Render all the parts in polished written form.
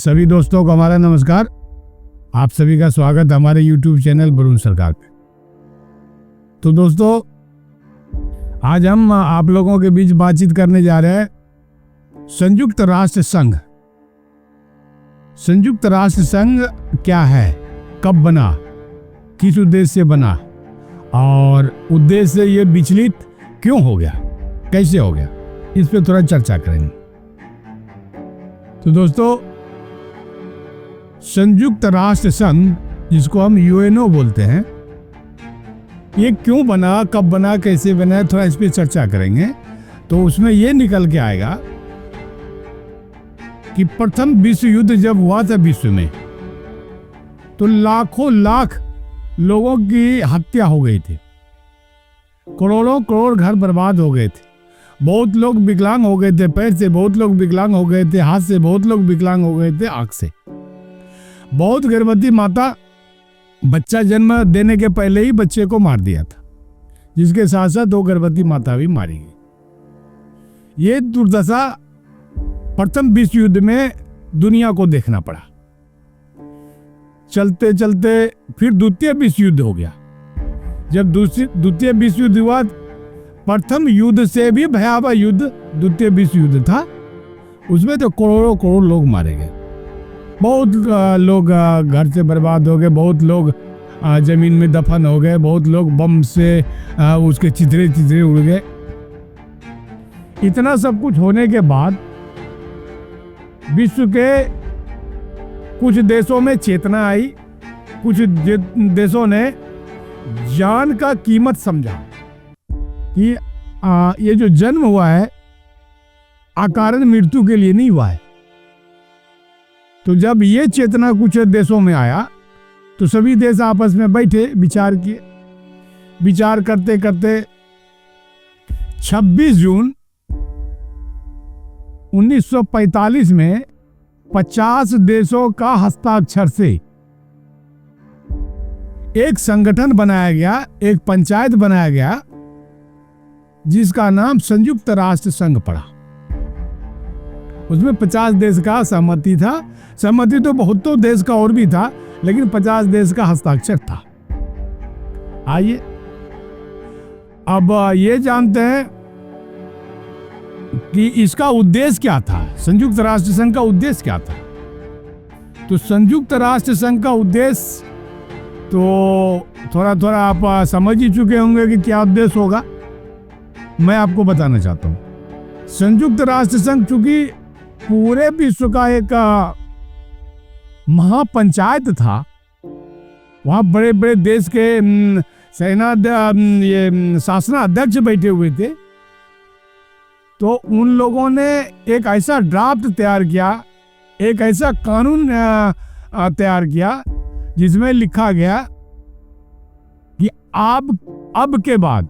सभी दोस्तों को हमारा नमस्कार। आप सभी का स्वागत हमारे YouTube चैनल वरुण सरकार पे। तो दोस्तों, आज हम आप लोगों के बीच बातचीत करने जा रहे हैं संयुक्त राष्ट्र संघ। संयुक्त राष्ट्र संघ क्या है, कब बना, किस उद्देश्य से बना और उद्देश्य ये विचलित क्यों हो गया, कैसे हो गया, इस पे थोड़ा चर्चा करेंगे। तो दोस्तों, संयुक्त राष्ट्र संघ, जिसको हम यूएनओ बोलते हैं, ये क्यों बना, कब बना, कैसे बना, थोड़ा इस पे चर्चा करेंगे। तो उसमें ये निकल के आएगा कि प्रथम विश्व युद्ध जब हुआ था विश्व में, तो लाखों लाख लोगों की हत्या हो गई थी, करोड़ों करोड़ घर बर्बाद हो गए थे, बहुत लोग विकलांग हो गए थे, पैर से बहुत लोग विकलांग हो गए थे, हाथ से बहुत लोग विकलांग हो गए थे, आंख से। बहुत गर्भवती माता बच्चा जन्म देने के पहले ही बच्चे को मार दिया था, जिसके साथ साथ 2 गर्भवती माता भी मारी गई। ये दुर्दशा प्रथम विश्व युद्ध में दुनिया को देखना पड़ा। चलते चलते फिर द्वितीय विश्व युद्ध हो गया। जब द्वितीय विश्व युद्ध हुआ, प्रथम युद्ध से भी भयावह युद्ध द्वितीय विश्व युद्ध था। उसमें तो करोड़ों करोड़ लोग मारे गए, बहुत लोग घर से बर्बाद हो गए, बहुत लोग जमीन में दफन हो गए, बहुत लोग बम से उसके चिथड़े चिथड़े उड़ गए। इतना सब कुछ होने के बाद विश्व के कुछ देशों में चेतना आई, कुछ देशों ने जान का कीमत समझा कि ये जो जन्म हुआ है अकारण मृत्यु के लिए नहीं हुआ है। तो जब ये चेतना कुछ देशों में आया, तो सभी देश आपस में बैठे, विचार किए। विचार करते करते 26 जून 1945 में 50 देशों का हस्ताक्षर से एक संगठन बनाया गया, एक पंचायत बनाया गया, जिसका नाम संयुक्त राष्ट्र संघ पड़ा। उसमें 50 देश का सहमति था। सहमति तो बहुतों देश का और भी था, लेकिन 50 देश का हस्ताक्षर था। आइए अब ये जानते हैं कि इसका उद्देश्य क्या था, संयुक्त राष्ट्र संघ का उद्देश्य क्या था। तो संयुक्त राष्ट्र संघ का उद्देश्य तो थोड़ा थोड़ा आप समझ ही चुके होंगे कि क्या उद्देश्य होगा। मैं आपको बताना चाहता हूं। संयुक्त राष्ट्र संघ चूंकि पूरे विश्व का एक महापंचायत था, वहां बड़े बड़े देश के शासनाध्यक्ष बैठे हुए थे, तो उन लोगों ने एक ऐसा ड्राफ्ट तैयार किया, एक ऐसा कानून तैयार किया, जिसमें लिखा गया कि अब के बाद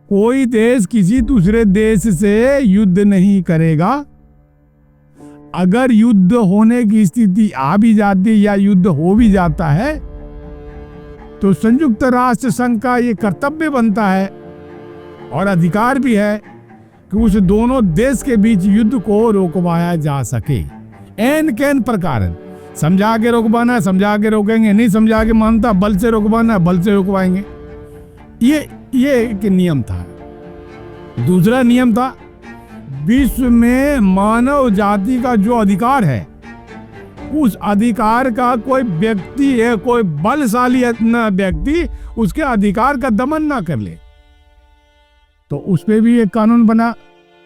कोई देश किसी दूसरे देश से युद्ध नहीं करेगा। अगर युद्ध होने की स्थिति आ भी जाती या युद्ध हो भी जाता है, तो संयुक्त राष्ट्र संघ का ये कर्तव्य बनता है और अधिकार भी है कि उस दोनों देश के बीच युद्ध को रोकवाया जा सके। एन कैन प्रकार, समझा के रोकवाना है, समझा के रोकेंगे, नहीं समझा के मानता, बल से रोकवाना है, बल से रोकवाएंगे। ये एक नियम था। दूसरा नियम था, विश्व में मानव जाति का जो अधिकार है, उस अधिकार का कोई व्यक्ति है, कोई बलशाली व्यक्ति उसके अधिकार का दमन ना कर ले। तो उस पे भी एक कानून बना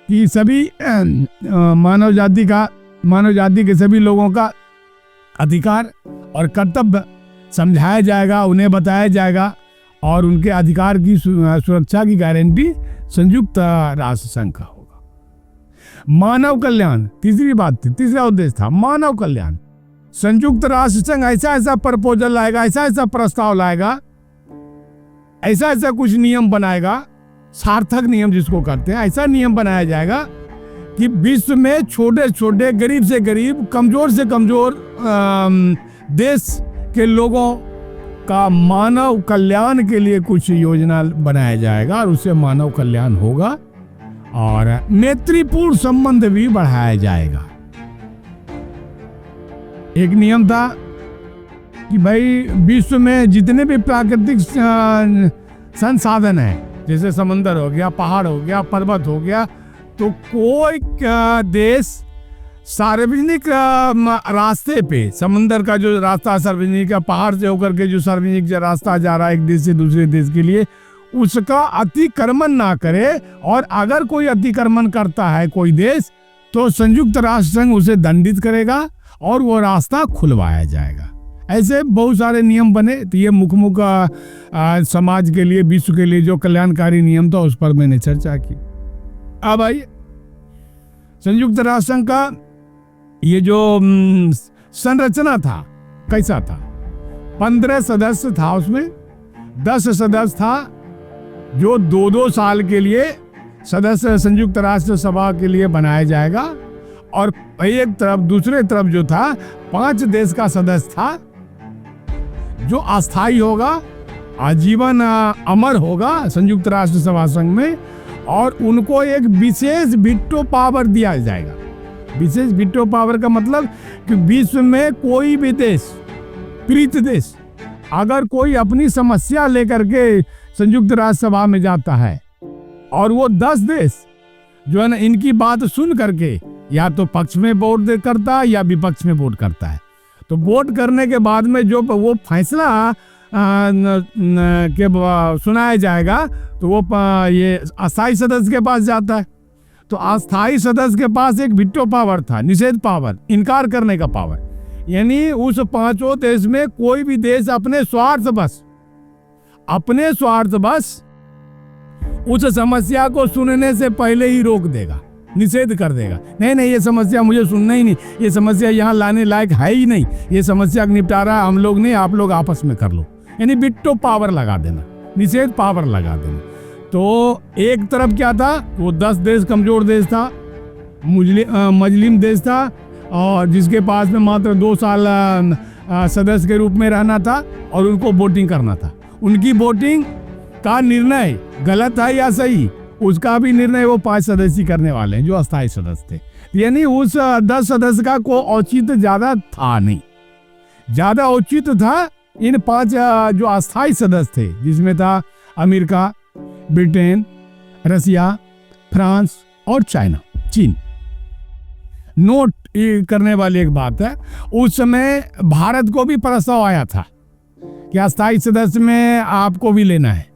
कि सभी मानव जाति के सभी लोगों का अधिकार और कर्तव्य समझाया जाएगा, उन्हें बताया जाएगा, और उनके अधिकार की सुरक्षा की गारंटी संयुक्त राष्ट्र संघ का होगा। मानव कल्याण तीसरी बात थी, तीसरा उद्देश्य था मानव कल्याण। संयुक्त राष्ट्र संघ ऐसा प्रपोजल लाएगा, ऐसा प्रस्ताव लाएगा, ऐसा कुछ नियम बनाएगा, सार्थक नियम जिसको कहते हैं, ऐसा नियम बनाया जाएगा कि विश्व में छोटे छोटे, गरीब से गरीब, कमजोर से कमजोर देश के लोगों का मानव कल्याण के लिए कुछ योजना बनाया जाएगा, और उससे मानव कल्याण होगा और मैत्रीपूर्ण संबंध भी बढ़ाया जाएगा। एक नियम था कि भाई विश्व में जितने भी प्राकृतिक संसाधन हैं, जैसे समंदर हो गया, पहाड़ हो गया, पर्वत हो गया, तो कोई देश सार्वजनिक रास्ते पे, समंदर का जो रास्ता सार्वजनिक है, पहाड़ से होकर के जो सार्वजनिक रास्ता जा रहा है एक देश से दूसरे देश के लिए, उसका अतिक्रमण ना करे। और अगर कोई अतिक्रमण करता है कोई देश, तो संयुक्त राष्ट्र संघ उसे दंडित करेगा और वो रास्ता खुलवाया जाएगा। ऐसे बहुत सारे नियम बने। तो ये मुख समाज के लिए, विश्व के लिए जो कल्याणकारी नियम था, उस पर मैंने चर्चा की। अब आइए, संयुक्त राष्ट्र संघ का ये जो संरचना था कैसा था। 15 सदस्य था, उसमें 10 सदस्य था जो 2-2 साल के लिए सदस्य संयुक्त राष्ट्र सभा के लिए बनाया जाएगा, और एक तरफ दूसरे तरफ जो था 5 देश का सदस्य था जो अस्थायी होगा, आजीवन अमर होगा संयुक्त राष्ट्र सभा संघ में, और उनको एक विशेष वीटो पावर दिया जाएगा। विशेष वीटो पावर का मतलब कि विश्व में कोई भी देश, पीड़ित देश, अगर कोई अपनी समस्या लेकर के संयुक्त राष्ट्र सभा में जाता है और वो 10 देश जो है ना इनकी बात सुन करके या तो पक्ष में वोट करता है या विपक्ष में वोट करता है, तो वोट करने के बाद में जो वो फैसला के सुनाया जाएगा, तो वो ये अस्थायी सदस्य के पास जाता है। तो अस्थायी सदस्य के पास एक वीटो पावर था, निषेध पावर, इनकार करने का पावर। यानी उस 5 देश में कोई भी देश अपने स्वार्थ बस उस समस्या को सुनने से पहले ही रोक देगा, निषेध कर देगा। नहीं, ये समस्या मुझे सुनना ही नहीं, ये समस्या यहाँ लाने लायक है ही नहीं, ये समस्या का निपटारा हम लोग नहीं, आप लोग आपस में कर लो। यानी वीटो पावर लगा देना, निषेध पावर लगा देना। तो एक तरफ क्या था, वो 10 देश कमजोर देश था, मजलिम देश था, और जिसके पास में मात्र 2 साल सदस्य के रूप में रहना था, और उनको वोटिंग करना था। उनकी वोटिंग का निर्णय गलत है या सही, उसका भी निर्णय वो 5 सदस्य करने वाले हैं जो अस्थायी सदस्य थे। यानी उस 10 सदस्य का कोई औचित्य ज्यादा था नहीं, ज्यादा औचित्य था इन 5 जो अस्थायी सदस्य थे, जिसमें था अमेरिका, ब्रिटेन, रसिया, फ्रांस और चीन। नोट करने वाली एक बात है, उस समय भारत को भी प्रस्ताव आया था कि अस्थायी सदस्य में आपको भी लेना है।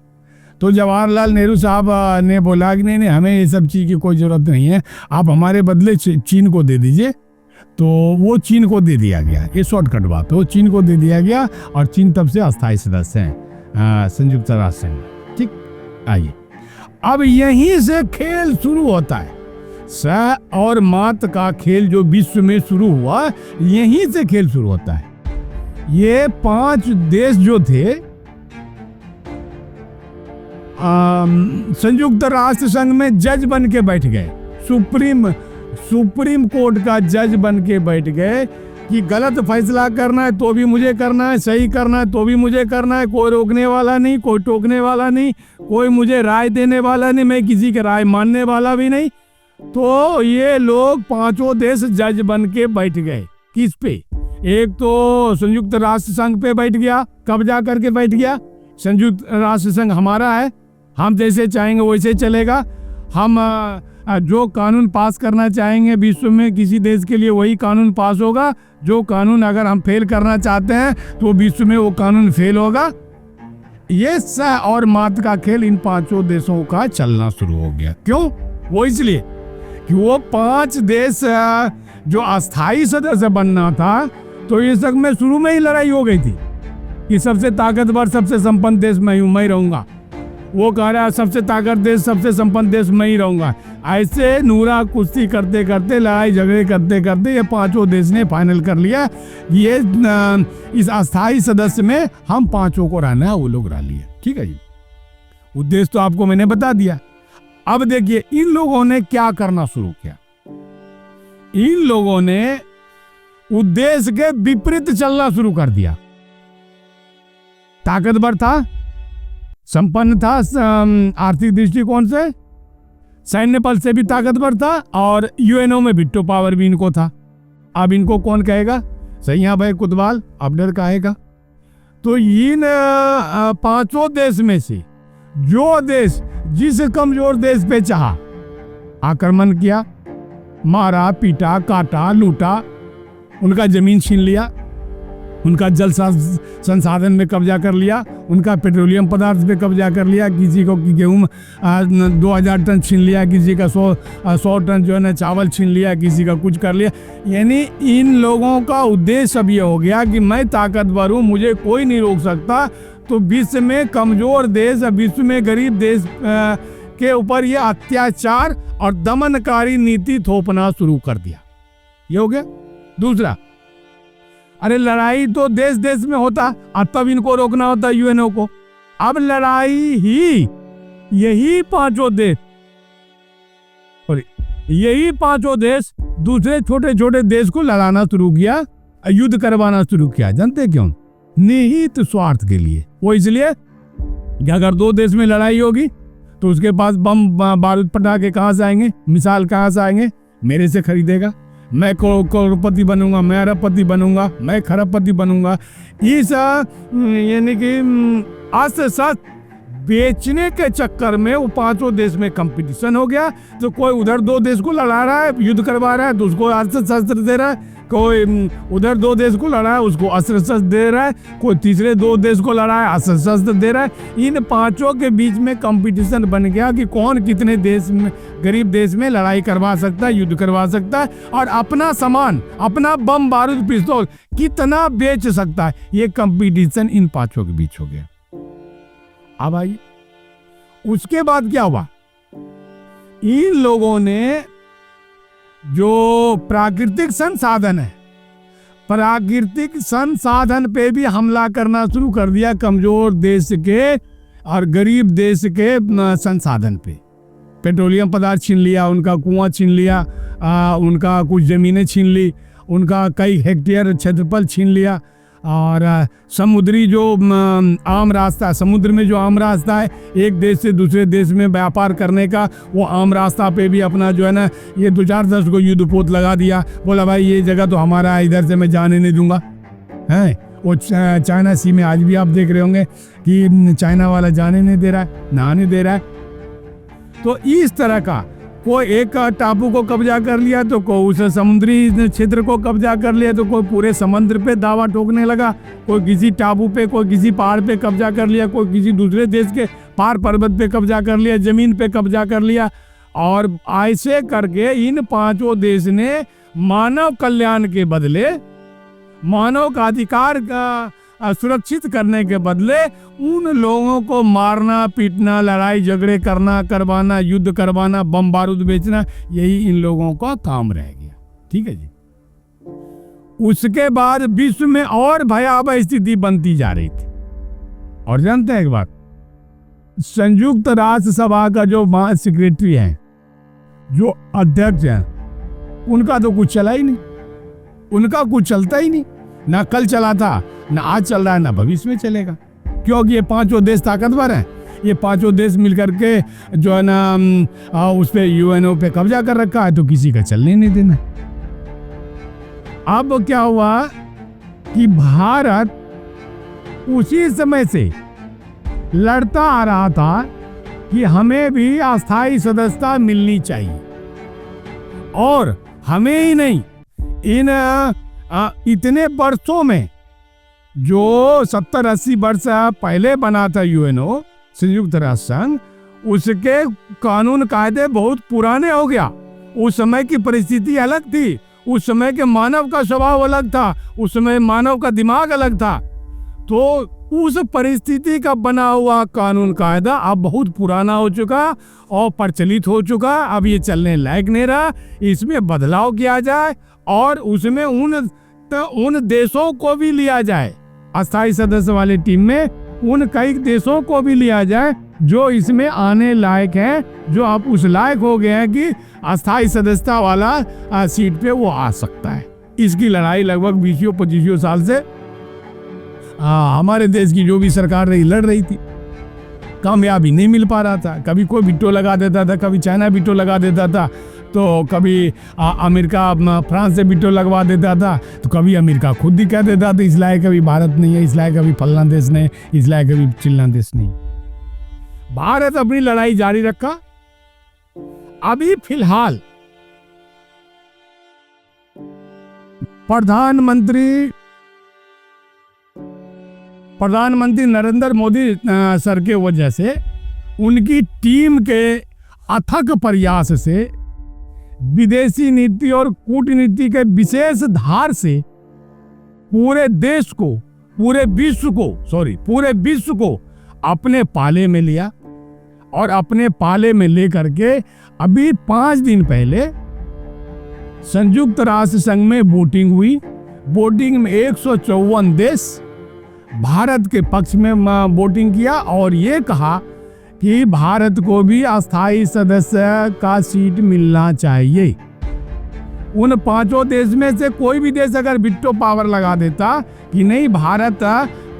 तो जवाहरलाल नेहरू साहब ने बोला कि नहीं, हमें ये सब चीज़ की कोई ज़रूरत नहीं है, आप हमारे बदले चीन को दे दीजिए। तो वो चीन को दे दिया गया, ये शॉर्टकट बात है, वो चीन को दे दिया गया, और चीन तब से अस्थायी सदस्य हैं संयुक्त राष्ट्र संघ। ठीक, आइए, अब यहीं से खेल शुरू होता है। स और मात का खेल जो विश्व में शुरू हुआ, यहीं से खेल शुरू होता है। ये 5 देश जो थे संयुक्त राष्ट्र संघ में जज बन के बैठ गए, सुप्रीम कोर्ट का जज बन के बैठ गए कि गलत फैसला करना है तो भी मुझे करना है, सही करना है तो भी मुझे करना है, कोई रोकने वाला नहीं, कोई टोकने वाला नहीं, कोई मुझे राय देने वाला नहीं, मैं किसी के राय मानने वाला भी नहीं। तो ये लोग 5 देश जज बन के बैठ गए। किस पे? एक तो संयुक्त राष्ट्र संघ पे बैठ गया, कब्जा करके बैठ गया। संयुक्त राष्ट्र संघ हमारा है, हम जैसे चाहेंगे वैसे चलेगा, हम जो कानून पास करना चाहेंगे विश्व में किसी देश के लिए वही कानून पास होगा, जो कानून अगर हम फेल करना चाहते हैं तो विश्व में वो कानून फेल होगा। ये सह और मात का खेल इन 5 देशों का चलना शुरू हो गया। क्यों? वो इसलिए कि वो 5 देश जो अस्थायी सदस्य बनना था, तो इस संघ में शुरू में ही लड़ाई हो गई थी कि सबसे ताकतवर, सबसे संपन्न देश मैं हूं, मैं रहूंगा। वो कह रहा है सबसे ताकत देश, सबसे संपन्न देश मैं ही रहूंगा। ऐसे नूरा कुश्ती करते करते, लड़ाई झगड़े करते करते ये 5 देश ने फाइनल कर लिया, ये इस अस्थायी सदस्य में हम 5 को रहना है, वो लोग रह लिए। ठीक है जी, उद्देश्य तो आपको मैंने बता दिया। अब देखिए इन लोगों ने क्या करना शुरू किया। इन लोगों ने उद्देश्य के विपरीत चलना शुरू कर दिया। ताकतवर था, संपन्न था आर्थिक दृष्टिकोण से, सैन्य बल से भी ताकतवर था, और यूएनओ में वीटो पावर भी इनको था। अब इनको कौन कहेगा? सही है भाई कुतवाल, अब डर काहे का। तो इन पांचों देश में से जो देश जिस कमजोर देश पे चाहा आक्रमण किया, मारा पीटा काटा लूटा, उनका जमीन छीन लिया, उनका जल संसाधन में कब्जा कर लिया, उनका पेट्रोलियम पदार्थ पे कब्जा कर लिया, किसी को गेहूँ 2000 टन छीन लिया, किसी का 100 टन जो है ना चावल छीन लिया, किसी का कुछ कर लिया। यानी इन लोगों का उद्देश्य अब ये हो गया कि मैं ताकतवर हूँ, मुझे कोई नहीं रोक सकता। तो विश्व में कमजोर देश, विश्व में गरीब देश के ऊपर ये अत्याचार और दमनकारी नीति थोपना शुरू कर दिया। ये हो गया। दूसरा, अरे लड़ाई तो देश देश में होता, अब तब इनको रोकना होता यूएनओ को। अब लड़ाई ही यही पांचों देश दूसरे छोटे छोटे देश को लड़ाना शुरू किया, युद्ध करवाना शुरू किया। जानते क्यों? निहित स्वार्थ के लिए। वो इसलिए कि अगर दो देश में लड़ाई होगी तो उसके पास बम बारूद पटाखे कहाँ से आएंगे, मिसाइल कहाँ से आएंगे? मेरे से खरीदेगा, मैं करोड़पति बनूंगा, मैं अरबपति बनूंगा, मैं खरबपति बनूंगा। इस यानी कि अस्त्र शस्त्र बेचने के चक्कर में वो पांचों देश में कंपटीशन हो गया। तो कोई उधर दो देश को लड़ा रहा है, युद्ध करवा रहा है, तो उसको अस्त्र शस्त्र दे रहा है। कोई उधर दो देश को लड़ा है, उसको अस्त्र शस्त्र दे रहा है। कोई तीसरे दो देश को लड़ा है, अस्त्र शस्त्र दे रहा है। इन पांचों के बीच में कंपटीशन बन गया कि कौन कितने देश में, गरीब देश में लड़ाई करवा सकता है, युद्ध करवा सकता है, और अपना सामान, अपना बम बारूद पिस्तौल कितना बेच सकता है। ये कंपटीशन इन पांचों के बीच हो गया। अब आइए, उसके बाद क्या हुआ? इन लोगों ने जो प्राकृतिक संसाधन है, प्राकृतिक संसाधन पे भी हमला करना शुरू कर दिया, कमजोर देश के और गरीब देश के संसाधन पे। पेट्रोलियम पदार्थ छीन लिया, उनका कुआं छीन लिया, उनका कुछ जमीनें छीन ली, उनका कई हेक्टेयर क्षेत्रफल छीन लिया। और समुद्री जो आम रास्ता, समुद्र में जो आम रास्ता है एक देश से दूसरे देश में व्यापार करने का, वो आम रास्ता पे भी अपना जो है ना ये 2-4 को युद्धपोत लगा दिया। बोला भाई ये जगह तो हमारा है, इधर से मैं जाने नहीं दूंगा। हैं वो चाइना सी में आज भी आप देख रहे होंगे कि चाइना वाला जाने नहीं दे रहा है, नहाने दे रहा है। तो इस तरह का कोई एक टापू को कब्जा कर लिया, तो कोई उस समुद्री क्षेत्र को कब्जा कर लिया, तो कोई पूरे समुद्र पे दावा ठोकने लगा। कोई किसी टापू पे, कोई किसी पहाड़ पे कब्जा कर लिया, कोई किसी दूसरे देश के पहाड़ पर्वत पे कब्जा कर लिया, जमीन पे कब्जा कर लिया। और ऐसे करके इन पांचों देश ने मानव कल्याण के बदले, मानव का अधिकार का सुरक्षित करने के बदले उन लोगों को मारना पीटना, लड़ाई झगड़े करना, करवाना, युद्ध करवाना, बम बारूद बेचना, यही इन लोगों का काम रह गया। ठीक है जी। उसके बाद विश्व में और भयावह स्थिति बनती जा रही थी। और जानते हैं एक बात, संयुक्त राष्ट्र सभा का जो महा सेक्रेटरी है, जो अध्यक्ष है, उनका तो कुछ चला ही नहीं, उनका कुछ चलता ही नहीं। ना कल चला था, ना आज चल रहा है, ना भविष्य में चलेगा। क्योंकि ये पांचों देश ताकतवर हैं। ये पांचों देश मिलकर के जो है ना उस पे यूएनओ पे कब्जा कर रखा है, तो किसी का चलने नहीं देना। अब क्या हुआ कि भारत उसी समय से लड़ता आ रहा था कि हमें भी अस्थायी सदस्यता मिलनी चाहिए, और हमें ही नहीं, इन इतने वर्षों में जो 70-80 वर्ष पहले बना था यूएनओ, संयुक्त राष्ट्र संघ, उसके कानून कायदे बहुत पुराने हो गया। उस समय की परिस्थिति अलग थी, उस समय के मानव का स्वभाव अलग था, उस समय मानव का दिमाग अलग था। तो उस परिस्थिति का बना हुआ कानून कायदा अब बहुत पुराना हो चुका और प्रचलित हो चुका। अब ये चलने लायक नहीं रहा। इसमें बदलाव किया जाए और उसमें उन देशों को भी लिया जाए, अस्थायी सदस्य वाले टीम में उन कई देशों को भी लिया जाए जो इसमें आने लायक हैं, जो अब उस लायक हो गए हैं कि अस्थायी सदस्यता वाला सीट पे वो आ सकता है। इसकी लड़ाई लगभग 20-25 साल से हमारे देश की जो भी सरकार रही लड़ रही थी, कामयाबी नहीं मिल पा रहा था। कभी कोई बिट्टो लगा देता था, कभी चाइना बिट्टो लगा देता था, तो कभी अमेरिका फ्रांस से वीटो लगवा देता था, तो कभी अमेरिका खुद ही कह देता था इसलिए कभी भारत नहीं है, इसलिए कभी फलना देश नहीं, इसलिए कभी चिल्ला देश नहीं। भारत अपनी लड़ाई जारी रखा। अभी फिलहाल प्रधानमंत्री नरेंद्र मोदी सर के वजह से, उनकी टीम के अथक प्रयास से, विदेशी नीति और कूटनीति के विशेष धार से पूरे विश्व को अपने पाले में लिया। और अपने पाले में लेकर के अभी 5 दिन पहले संयुक्त राष्ट्र संघ में वोटिंग हुई। वोटिंग में 154 देश भारत के पक्ष में वोटिंग किया और ये कहा कि भारत को भी अस्थायी सदस्य का सीट मिलना चाहिए। उन 5 देश में से कोई भी देश अगर वीटो पावर लगा देता कि नहीं, भारत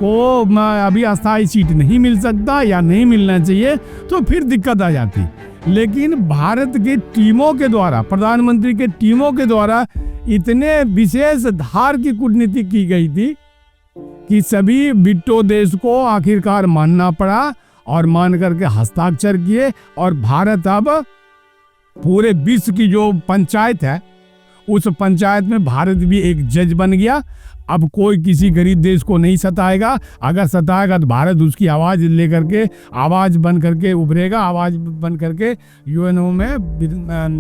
को अभी अस्थायी सीट नहीं मिल सकता या नहीं मिलना चाहिए, तो फिर दिक्कत आ जाती। लेकिन भारत की टीमों के द्वारा, प्रधानमंत्री के टीमों के द्वारा इतने विशेष धार की कूटनीति की गई थी कि सभी वीटो देश को आखिरकार मानना पड़ा और मान करके हस्ताक्षर किए। और भारत अब पूरे विश्व की जो पंचायत है, उस पंचायत में भारत भी एक जज बन गया। अब कोई किसी गरीब देश को नहीं सताएगा, अगर सताएगा तो भारत उसकी आवाज़ लेकर के, आवाज़ बन करके उभरेगा, आवाज़ बन करके यूएनओ में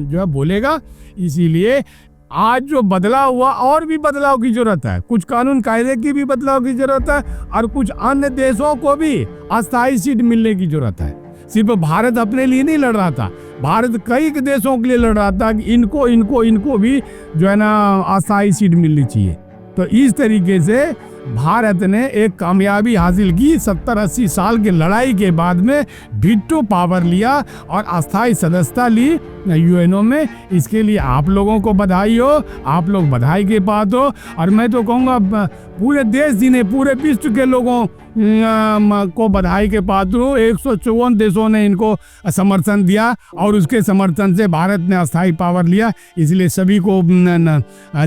जो है बोलेगा। इसीलिए आज जो बदलाव हुआ, और भी बदलाव की जरूरत है, कुछ कानून कायदे की भी बदलाव की जरूरत है और कुछ अन्य देशों को भी अस्थायी सीट मिलने की जरूरत है। सिर्फ भारत अपने लिए नहीं लड़ रहा था, भारत कई देशों के लिए लड़ रहा था कि इनको भी जो है ना अस्थायी सीट मिलनी चाहिए। तो इस तरीके से भारत ने एक कामयाबी हासिल की। 70-80 साल की लड़ाई के बाद में वीटो पावर लिया और अस्थायी सदस्यता ली यूएनओ में। इसके लिए आप लोगों को बधाई हो, आप लोग बधाई के पात्र हो। और मैं तो कहूँगा पूरे देश जिन्हें, पूरे विश्व के लोगों को बधाई के पात्र हो। 154 देशों ने इनको समर्थन दिया और उसके समर्थन से भारत ने अस्थायी पावर लिया। इसलिए सभी को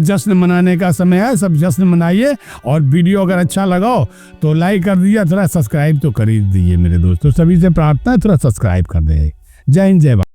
जश्न मनाने का समय है, सब जश्न मनाइए। और वीडियो अगर अच्छा लगा तो लाइक कर दीजिए, थोड़ा सब्सक्राइब तो कर ही दीजिए मेरे दोस्तों। सभी से प्रार्थना है थोड़ा सब्सक्राइब कर दे। जय हिंद, जय भारत।